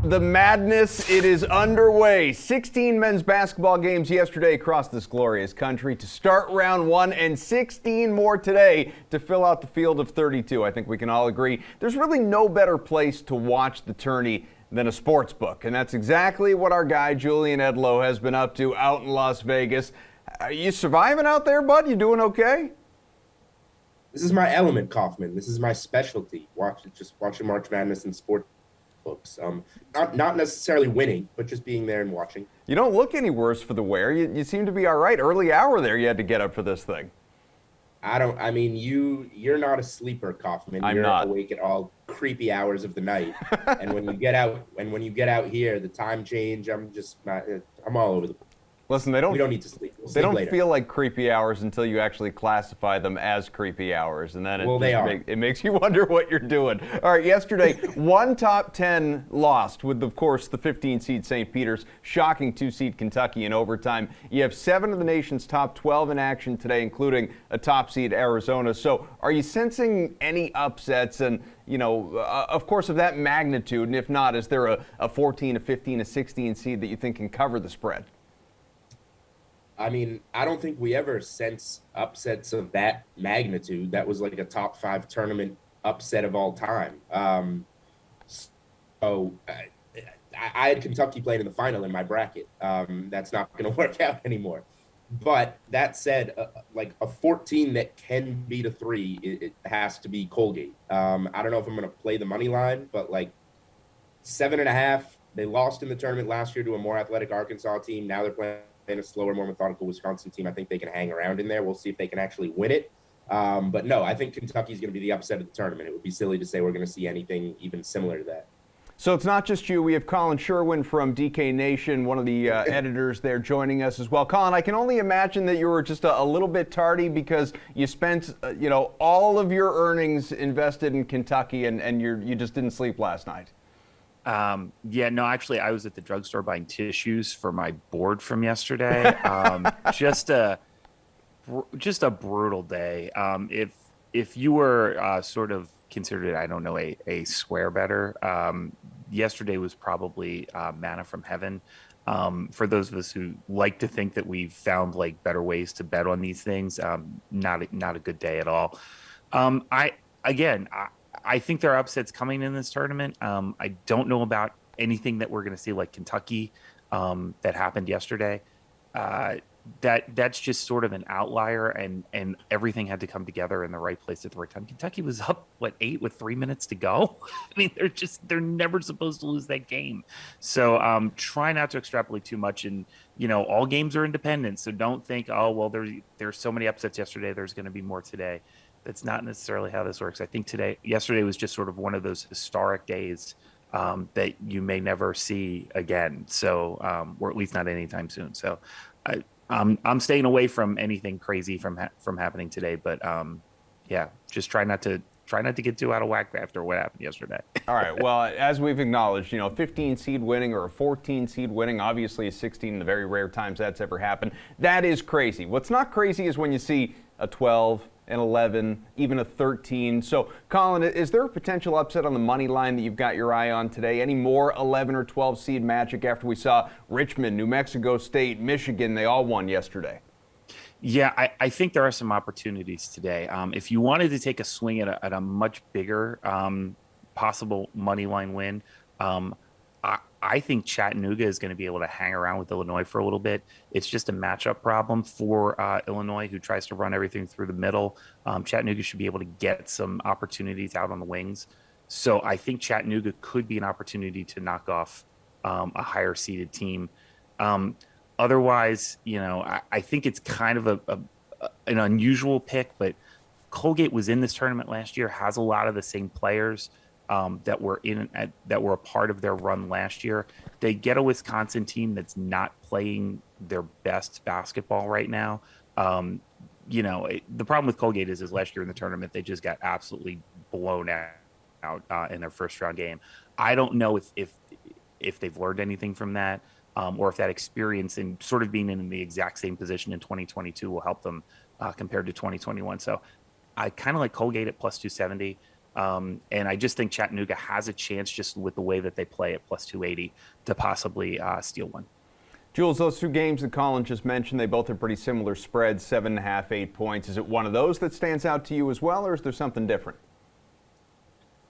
The madness, it is underway. 16 men's basketball games yesterday across this glorious country to start round one, and 16 more today to fill out the field of 32. I think we can all agree there's really no better place to watch the tourney than a sports book, and that's exactly what our guy Julian Edlow has been up to out in Las Vegas. Are you surviving out there, bud? You doing okay? This is my element, Kaufman. This is my specialty. Watching March Madness and sports books. Not necessarily winning, but just being there and watching. You don't look any worse for the wear. You seem to be all right. Early hour there, you had to get up for this thing. You're not a sleeper, Kaufman. I'm You're not awake at all creepy hours of the night. And when you get out here, the time change, I'm all over the place. Listen, we don't need to sleep. They don't later. feel like creepy hours until you actually classify them as creepy hours, and then it makes you wonder what you're doing. All right, yesterday, one top 10 lost with, of course, the 15-seed St. Peter's, shocking 2-seed Kentucky in overtime. You have 7 of the nation's top 12 in action today, including a top-seed Arizona. So are you sensing any upsets and, of course, of that magnitude? And if not, is there a 14, a 15, a 16 seed that you think can cover the spread? I don't think we ever sense upsets of that magnitude. That was like a top 5 tournament upset of all time. I had Kentucky playing in the final in my bracket. That's not going to work out anymore. But that said, like a 14 that can beat a 3, it has to be Colgate. I don't know if I'm going to play the money line, but like 7.5. They lost in the tournament last year to a more athletic Arkansas team. Now they're playing a slower, more methodical Wisconsin team. I think they can hang around in there. We'll see if they can actually win it. But no, I think Kentucky's going to be the upset of the tournament. It would be silly to say we're going to see anything even similar to that. So it's not just you. We have Collin Sherwin from DK Nation, one of the editors there, joining us as well. Collin, I can only imagine that you were just a little bit tardy because you spent, all of your earnings invested in Kentucky, and you just didn't sleep last night. Actually, I was at the drugstore buying tissues for my board from yesterday. Just a brutal day. If you were sort of considered, I don't know, a swear better, yesterday was probably manna from heaven. For those of us who like to think that we've found like better ways to bet on these things, not a good day at all. I think there are upsets coming in this tournament. I don't know about anything that we're going to see like Kentucky that happened yesterday. That's just sort of an outlier, and everything had to come together in the right place at the right time. Kentucky was up 8 with 3 minutes to go. They're never supposed to lose that game. So try not to extrapolate too much. And all games are independent, so don't think, oh well, there's so many upsets yesterday, there's going to be more today. That's not necessarily how this works. I think yesterday was just sort of one of those historic days that you may never see again. So, or at least not anytime soon. So, I'm staying away from anything crazy from happening today. But just try not to get too out of whack after what happened yesterday. All right. Well, as we've acknowledged, 15 seed winning or a 14 seed winning, obviously a 16 in the very rare times that's ever happened. That is crazy. What's not crazy is when you see a 12, an 11, even a 13. So, Collin, is there a potential upset on the money line that you've got your eye on today? Any more 11 or 12 seed magic after we saw Richmond, New Mexico State, Michigan, they all won yesterday? Yeah, I think there are some opportunities today. If you wanted to take a swing at a much bigger possible money line win, I think Chattanooga is going to be able to hang around with Illinois for a little bit. It's just a matchup problem for Illinois, who tries to run everything through the middle. Chattanooga should be able to get some opportunities out on the wings. So I think Chattanooga could be an opportunity to knock off a higher seeded team. Otherwise, I think it's kind of an unusual pick, but Colgate was in this tournament last year, has a lot of the same players that were a part of their run last year. They get a Wisconsin team that's not playing their best basketball right now. The problem with Colgate is last year in the tournament, they just got absolutely blown out in their first round game. I don't know if they've learned anything from that, or if that experience and sort of being in the exact same position in 2022 will help them compared to 2021. So I kind of like Colgate at plus 270. And I just think Chattanooga has a chance, just with the way that they play at plus 280, to possibly steal one. Jules, those two games that Collin just mentioned, they both are pretty similar spreads, 7.5, 8 points. Is it one of those that stands out to you as well, or is there something different?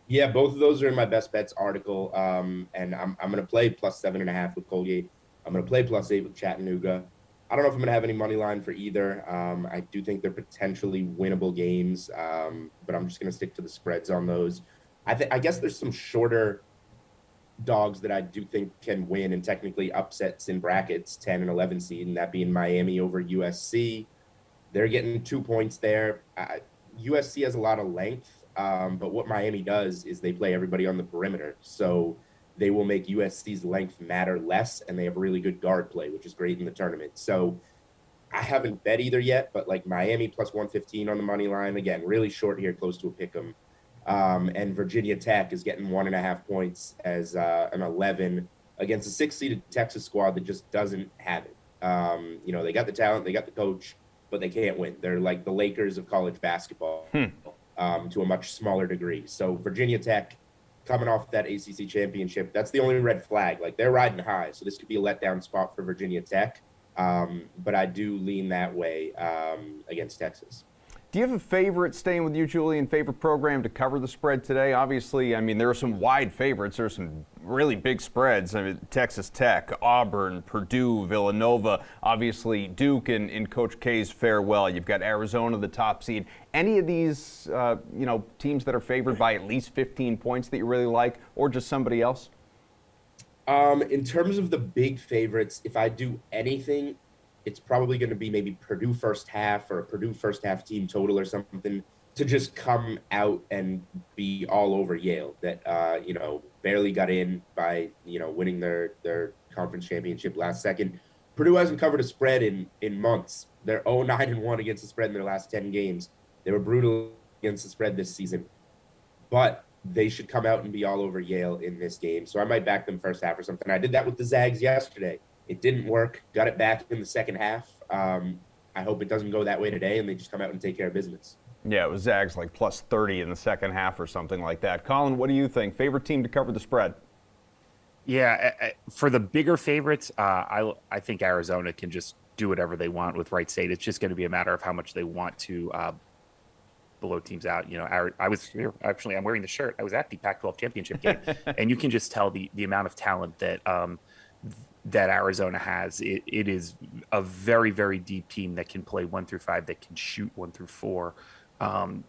Yeah, both of those are in my best bets article. And I'm going to play plus 7.5 with Colgate. I'm going to play plus 8 with Chattanooga. I don't know if I'm going to have any money line for either. I do think they're potentially winnable games, but I'm just going to stick to the spreads on those. I guess there's some shorter dogs that I do think can win and technically upsets in brackets, 10 and 11 seed, and that being Miami over USC. They're getting 2 points there. USC has a lot of length, but what Miami does is they play everybody on the perimeter. So they will make USC's length matter less, and they have really good guard play, which is great in the tournament. So I haven't bet either yet, but like Miami plus 115 on the money line. Again, really short here, close to a pick 'em. And Virginia Tech is getting 1.5 points as an 11 against a 6-seeded Texas squad that just doesn't have it. They got the talent, they got the coach, but they can't win. They're like the Lakers of college basketball to a much smaller degree. So Virginia Tech coming off that ACC championship, that's the only red flag. Like they're riding high. So this could be a letdown spot for Virginia Tech. But I do lean that way against Texas. Do you have a favorite, staying with you, Julian, favorite program to cover the spread today? Obviously, I mean, there are some wide favorites. There are some really big spreads. I mean, Texas Tech, Auburn, Purdue, Villanova, obviously Duke in Coach K's farewell. You've got Arizona, the top seed. Any of these, teams that are favored by at least 15 points that you really like, or just somebody else? In terms of the big favorites, if I do anything, it's probably going to be maybe Purdue first half or a Purdue first half team total or something to just come out and be all over Yale that, barely got in by, winning their conference championship last second. Purdue hasn't covered a spread in months. They're 0-9-1 against the spread in their last 10 games. They were brutal against the spread this season, but they should come out and be all over Yale in this game. So I might back them first half or something. I did that with the Zags yesterday. It didn't work. Got it back in the second half. I hope it doesn't go that way today, and they just come out and take care of business. Yeah, it was Zags like plus 30 in the second half or something like that. Collin, what do you think? Favorite team to cover the spread? Yeah, for the bigger favorites, I think Arizona can just do whatever they want with Wright State. It's just going to be a matter of how much they want to blow teams out. I'm wearing the shirt. I was at the Pac-12 championship game, and you can just tell the amount of talent that Arizona has. It is a very, very deep team that can play 1 through 5, that can shoot 1 through 4.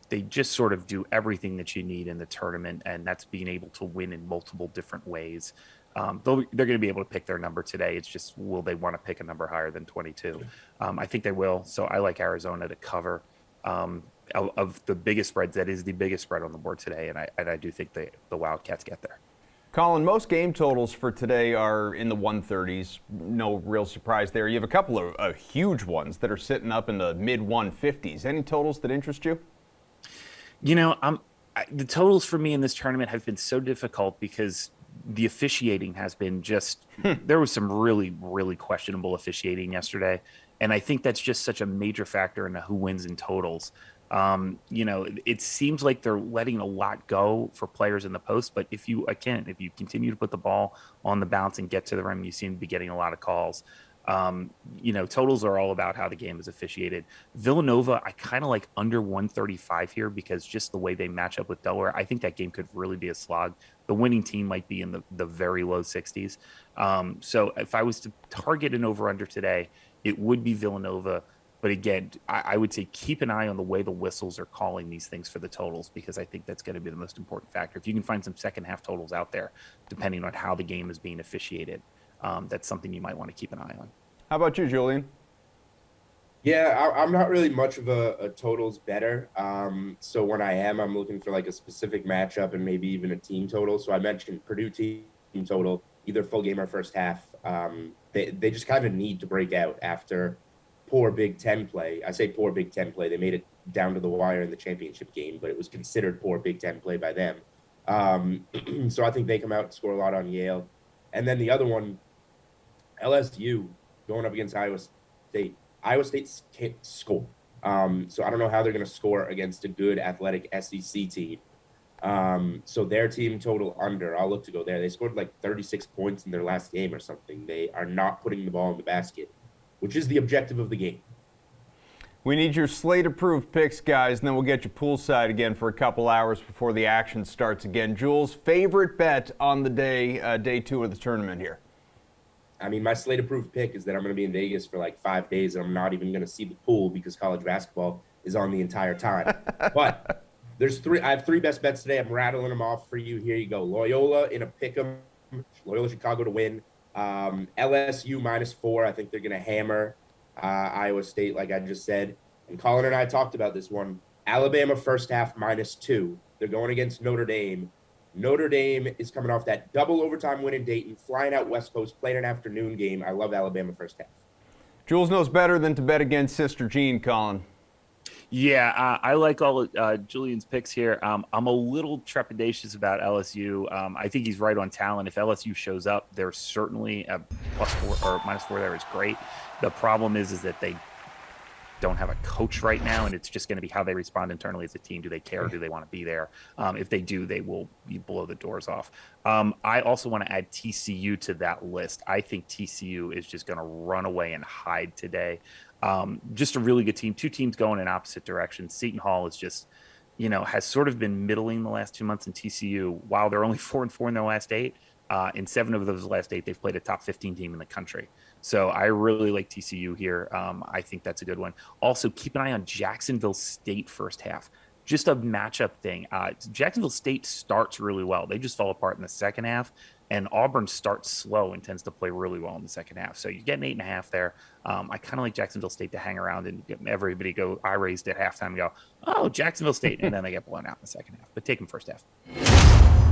They just sort of do everything that you need in the tournament, and that's being able to win in multiple different ways. They're going to be able to pick their number today. It's just, will they want to pick a number higher than 22? I think they will. So I like Arizona to cover. Of the biggest spreads, that is the biggest spread on the board today, and I do think the Wildcats get there. Collin, most game totals for today are in the 130s. No real surprise there. You have a couple of huge ones that are sitting up in the mid-150s. Any totals that interest you? The totals for me in this tournament have been so difficult because the officiating has been just there was some really, really questionable officiating yesterday. And I think that's just such a major factor in who wins in totals. It seems like they're letting a lot go for players in the post, but if you continue to put the ball on the bounce and get to the rim, you seem to be getting a lot of calls. Totals are all about how the game is officiated. Villanova, I kind of like under 135 here because just the way they match up with Delaware, I think that game could really be a slog. The winning team might be in the very low 60s. So if I was to target an over-under today, it would be Villanova. But again, I would say keep an eye on the way the whistles are calling these things for the totals, because I think that's going to be the most important factor. If you can find some second half totals out there, depending on how the game is being officiated, that's something you might want to keep an eye on. How about you, Julian? Yeah, I'm not really much of a totals better. So when I'm looking for like a specific matchup and maybe even a team total. So I mentioned Purdue team total, either full game or first half. They just kind of need to break out after poor Big Ten play. I say poor Big Ten play. They made it down to the wire in the championship game, but it was considered poor Big Ten play by them. So I think they come out and score a lot on Yale. And then the other one, LSU going up against Iowa State. Iowa State can't score. So I don't know how they're going to score against a good athletic SEC team. So their team total under, I'll look to go there. They scored like 36 points in their last game or something. They are not putting the ball in the basket, which is the objective of the game. We need your slate-approved picks, guys, and then we'll get you poolside again for a couple hours before the action starts again. Jules, favorite bet on the day 2 of the tournament here? I mean, my slate-approved pick is that I'm going to be in Vegas for like 5 days, and I'm not even going to see the pool because college basketball is on the entire time. But I have 3 best bets today. I'm rattling them off for you. Here you go. Loyola in a pick'em. Loyola Chicago to win. LSU -4. I think they're going to hammer Iowa State, like I just said. And Collin and I talked about this one. Alabama first half -2. They're going against Notre Dame. Notre Dame is coming off that double overtime win in Dayton, flying out West Coast, playing an afternoon game. I love Alabama first half. Jules knows better than to bet against Sister Jean, Collin. Yeah, I like all of Julian's picks here. I'm a little trepidatious about LSU. I think he's right on talent. If LSU shows up, they're certainly a +4 or -4 there is great. The problem is that they don't have a coach right now, and it's just going to be how they respond internally as a team. Do they care? Do they want to be there? If they do, they will blow the doors off. I also want to add TCU to that list. I think TCU is just going to run away and hide today. Just a really good team. 2 teams going in opposite directions. Seton Hall is just, has sort of been middling the last 2 months in TCU. While they're only 4-4 in their last 8, in 7 of those last 8, they've played a top 15 team in the country. So I really like TCU here. I think that's a good one. Also, keep an eye on Jacksonville State first half. Just a matchup thing. Jacksonville State starts really well. They just fall apart in the second half. And Auburn starts slow and tends to play really well in the second half. So you get an 8.5 there. I kind of like Jacksonville State to hang around and get everybody go eye raised at halftime and go, oh, Jacksonville State. And then they get blown out in the second half. But take them first half.